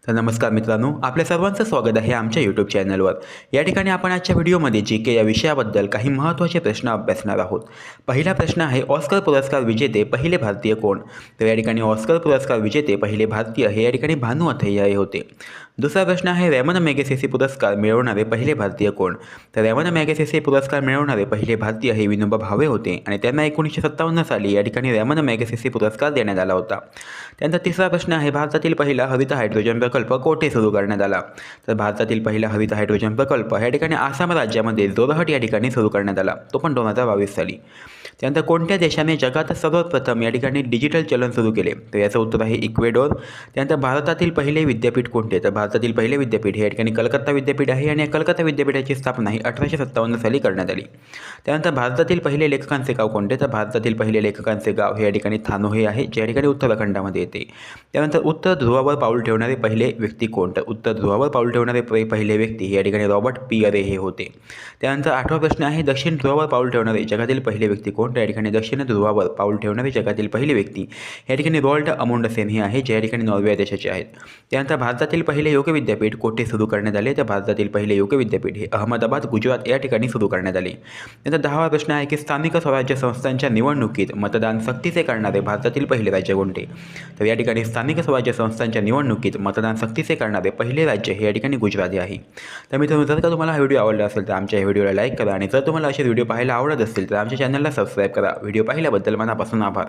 तर नमस्कार मित्रांनो, आपल्या सर्वांचं स्वागत आहे आमच्या यूट्यूब चॅनलवर. या ठिकाणी आपण आजच्या व्हिडिओमध्ये जी या विषयाबद्दल काही महत्त्वाचे प्रश्न अभ्यासणार आहोत. पहिला प्रश्न आहे, ऑस्कर पुरस्कार विजेते पहिले भारतीय कोण? तर या ठिकाणी ऑस्कर पुरस्कार विजेते पहिले भारतीय हे या ठिकाणी भानू अथय्या हे होते. दुसरा प्रश्न आहे, रॅमन मॅगसेसे पुरस्कार मिळवणारे पहिले भारतीय कोण? तर रॅमन मॅगसेसे पुरस्कार मिळवणारे पहिले भारतीय हे विनोबा भावे होते आणि त्यांना 1957 साली या ठिकाणी रॅमन मॅगसेसे पुरस्कार देण्यात आला होता. त्यानंतर तिसरा प्रश्न आहे, भारतातील पहिला हरित हायड्रोजन प्रकल्प कोठे सुरू करण्यात आला? तर भारतातील पहिला हरित हायड्रोजन प्रकल्प या ठिकाणी आसाम राज्यामध्ये जोरहट या ठिकाणी सुरू करण्यात आला, तो पण 2022 साली. त्यानंतर कोणत्या देशाने जगात सर्वात प्रथम या ठिकाणी डिजिटल चलन सुरू केले? तर याचं उत्तर आहे इक्वेडोर. त्यानंतर भारतातील पहिले विद्यापीठ कोणते? तर भारतातील पहिले विद्यापीठ हे या ठिकाणी कलकत्ता विद्यापीठ आहे आणि या कलकत्ता विद्यापीठाची स्थापना ही 1857 साली करण्यात आली. त्यानंतर भारतातील पहिले लेखकांचे गाव कोणते? तर भारतातील पहिले लेखकांचे गाव हे या ठिकाणी थानोहे आहे, जे या ठिकाणी उत्तराखंडामध्ये येते. त्यानंतर उत्तर ध्रुवावर पाऊल ठेवणारे पहिले व्यक्ती कोण? तर उत्तर ध्रुवावर पाऊल ठेवणारे पहिले व्यक्ती हे या ठिकाणी रॉबर्ट पियरे हे होते. त्यानंतर आठवा प्रश्न आहे, दक्षिण ध्रुवावर पाऊल ठेवणारे जगातील पहिले व्यक्ती कोण? तर या ठिकाणी दक्षिण ध्रुवावर पाऊल ठेवणारे जगातील पहिले व्यक्ती या ठिकाणी रॉल्ट अमुंडसेन हे आहे, जे या ठिकाणी नॉर्वे देशाचे आहेत. त्यानंतर भारतातील पहिले योग विद्यापीठ कोठे सुरू करण्यात आले? तर भारतातील पहिले योग विद्यापीठ हे अहमदाबाद गुजरात या ठिकाणी सुरू करण्यात आले. त्यानंतर 10वा प्रश्न आहे की स्थानिक स्वराज्य संस्थांच्या निवडणुकीत मतदान सक्तीचे करणारे भारतातील पहिले राज्य कोणते? तर या ठिकाणी स्थानिक स्वराज्य संस्थांच्या निवडणुकीत मतदान सक्तीचे करणारे पहिले राज्य हे या ठिकाणी गुजरात आहे. तर मित्रांनो, जर का तुम्हाला हा व्हिडिओ आवडला असेल तर आमच्या या व्हिडिओला लाईक करा आणि जर तुम्हाला असे व्हिडिओ पाहायला आवडत असतील तर आमच्या चॅनलला सबस्क्राईब करा. व्हिडिओ पाहिल्याबद्दल मनापासून आभार.